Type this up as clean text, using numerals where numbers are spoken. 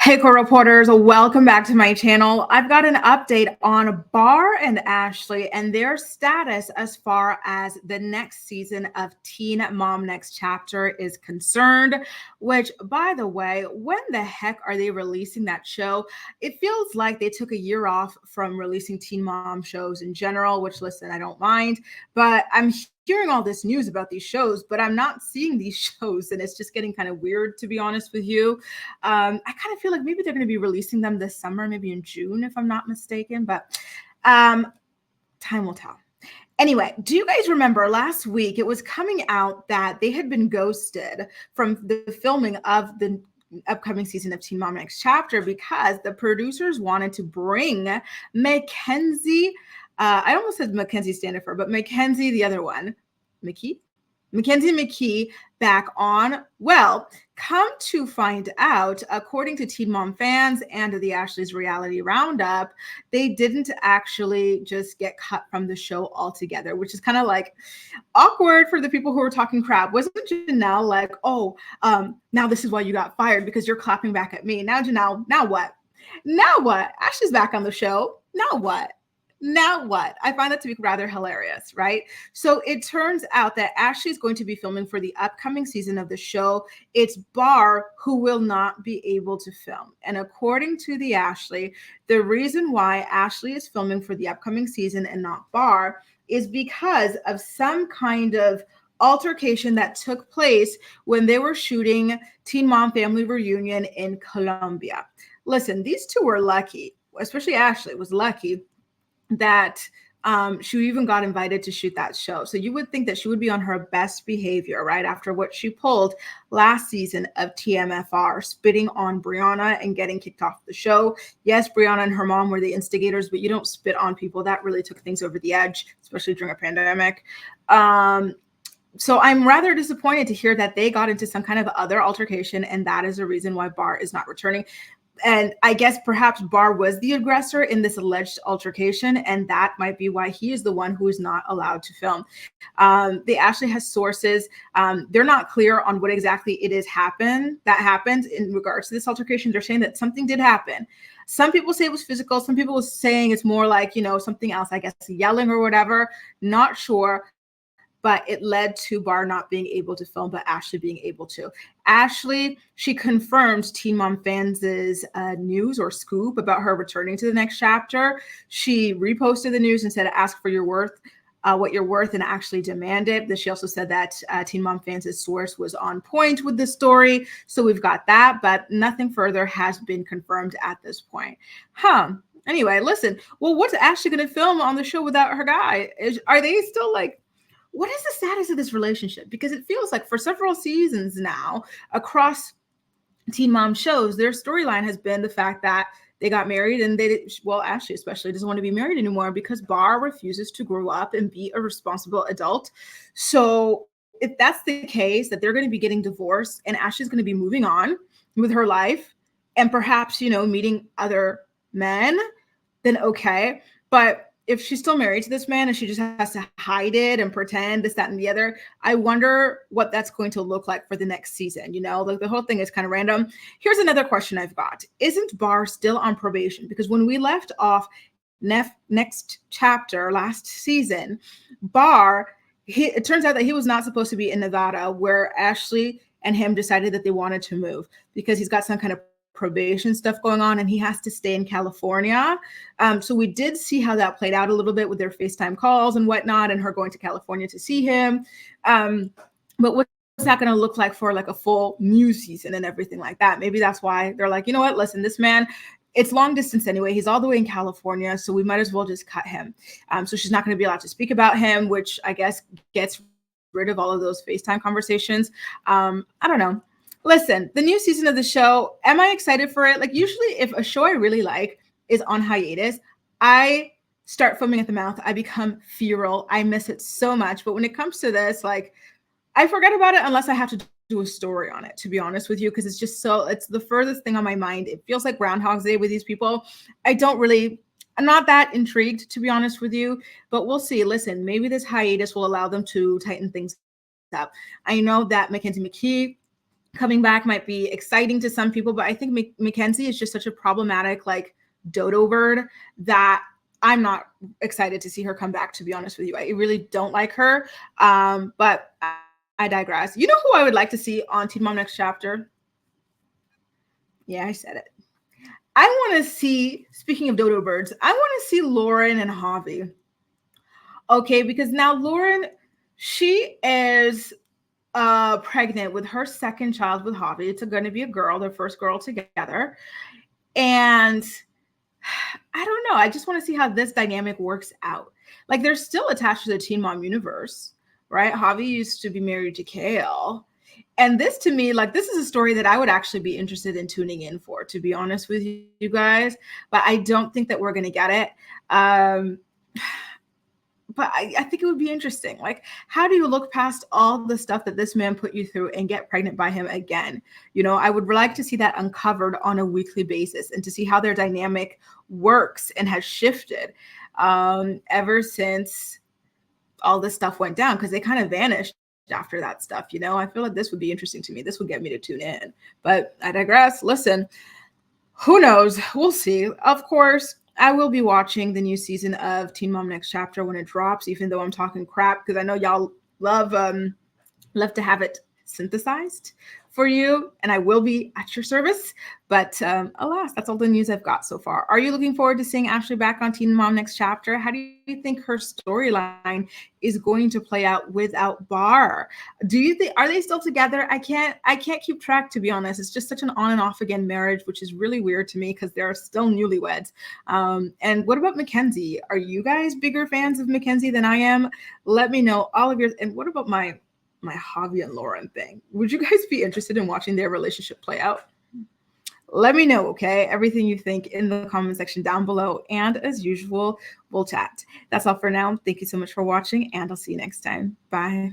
Hey, co-reporters, welcome back to my channel. I've got an update on Bar and Ashley and their status as far as the next season of Teen Mom Next Chapter is concerned, which, by the way, when the heck are they releasing that show? It feels like they took a year off from releasing Teen Mom shows in general, which, listen, I don't mind, but I'm hearing all this news about these shows, but I'm not seeing these shows, and it's just getting kind of weird, to be honest with you. I kind of feel like maybe they're going to be releasing them this summer, maybe in June, if I'm not mistaken, but time will tell. Anyway, do you guys remember last week it was coming out that they had been ghosted from the filming of the upcoming season of Teen Mom Next Chapter because the producers wanted to bring Mackenzie. I almost said Mackenzie Standifer, but Mackenzie, the other one, Mackenzie McKee back on. Well, come to find out, according to Teen Mom fans and the Ashley's Reality Roundup, they didn't actually just get cut from the show altogether, which is kind of like awkward for the people who were talking crap. Wasn't Janelle like, oh, now this is why you got fired because you're clapping back at me. Now, Janelle, now what? Now what? Ashley's back on the show. Now what? Now what? I find that to be rather hilarious, right? So it turns out that Ashley's going to be filming for the upcoming season of the show. It's Bar who will not be able to film. And according to the Ashley, the reason why Ashley is filming for the upcoming season and not Bar is because of some kind of altercation that took place when they were shooting Teen Mom Family Reunion in Colombia. Listen, these two were lucky, especially Ashley was lucky that she even got invited to shoot that show. So you would think that she would be on her best behavior, right? After what she pulled last season of TMFR, spitting on Brianna and getting kicked off the show. Yes, Brianna and her mom were the instigators, but you don't spit on people. That really took things over the edge, especially during a pandemic. So I'm rather disappointed to hear that they got into some kind of other altercation, and that is the reason why Bar is not returning. And I guess perhaps Bar was the aggressor in this alleged altercation, and that might be why he is the one who is not allowed to film. They actually has sources. They're not clear on what exactly it is that happened in regards to this altercation. They're saying that something did happen. Some people say it was physical. Some people were saying it's more like, something else, I guess, yelling or whatever. Not sure. But it led to Bar not being able to film, but Ashley being able to. Ashley, she confirmed Teen Mom fans' news or scoop about her returning to the next chapter. She reposted the news and said, ask for your worth, what you're worth, and actually demand it. But she also said that Teen Mom fans' source was on point with the story. So we've got that, but nothing further has been confirmed at this point. Anyway, listen, well, what's Ashley going to film on the show without her guy? Are they still like, what is the status of this relationship? Because it feels like for several seasons now across Teen Mom shows, their storyline has been the fact that they got married and Ashley especially doesn't want to be married anymore because Bar refuses to grow up and be a responsible adult. So if that's the case, that they're going to be getting divorced and Ashley's going to be moving on with her life and perhaps, meeting other men, then okay. But if she's still married to this man and she just has to hide it and pretend this, that, and the other, I wonder what that's going to look like for the next season. Like the whole thing is kind of random. Here's another question I've got. Isn't Bar still on probation? Because when we left off next chapter last season, Bar, it turns out that he was not supposed to be in Nevada, where Ashley and him decided that they wanted to move because he's got some kind of probation stuff going on and he has to stay in California. So we did see how that played out a little bit with their FaceTime calls and whatnot and her going to California to see him. But what's that going to look like for like a full new season and everything like that? Maybe that's why they're like, you know what, listen, this man, it's long distance anyway. He's all the way in California, so we might as well just cut him. So she's not going to be allowed to speak about him, which I guess gets rid of all of those FaceTime conversations. I don't know. Listen, the new season of the show, am I excited for it? Like usually if a show I really like is on hiatus, I start foaming at the mouth. I become feral. I miss it so much. But when it comes to this, like I forget about it unless I have to do a story on it, to be honest with you, because it's the furthest thing on my mind. It feels like Groundhog's Day with these people. I'm not that intrigued, to be honest with you, but we'll see. Listen, maybe this hiatus will allow them to tighten things up. I know that Mackenzie McKee coming back might be exciting to some people, but I think Mackenzie is just such a problematic, like, dodo bird that I'm not excited to see her come back, to be honest with you. I really don't like her. But I digress. You know who I would like to see on Teen Mom Next Chapter? Yeah, I said it. I want to see, speaking of dodo birds, I want to see Lauren and Javi. Okay, because now Lauren, she is pregnant with her second child with Javi. It's going to be a girl, their first girl together. And I don't know. I just want to see how this dynamic works out. Like, they're still attached to the Teen Mom universe, right? Javi used to be married to Kale. And this, to me, like, this is a story that I would actually be interested in tuning in for, to be honest with you guys. But I don't think that we're going to get it. But I think it would be interesting. Like, how do you look past all the stuff that this man put you through and get pregnant by him again? You know, I would like to see that uncovered on a weekly basis and to see how their dynamic works and has shifted ever since all this stuff went down, because they kind of vanished after that stuff. You know, I feel like this would be interesting to me. This would get me to tune in. But I digress. Listen, who knows? We'll see. Of course, I will be watching the new season of Teen Mom Next Chapter when it drops, even though I'm talking crap, because I know y'all love to have it synthesized for you, and I will be at your service. But alas, that's all the news I've got so far. Are you looking forward to seeing Ashley back on Teen Mom Next Chapter? How do you think her storyline is going to play out without Bar? Do you think, are they still together? I can't keep track, to be honest. It's just such an on and off again marriage, which is really weird to me because they're still newlyweds. And what about Mackenzie? Are you guys bigger fans of Mackenzie than I am? Let me know all of your. And what about my Javi and Lauren thing? Would you guys be interested in watching their relationship play out? Let me know, okay? Everything you think in the comment section down below. And as usual, we'll chat. That's all for now. Thank you so much for watching, and I'll see you next time. Bye.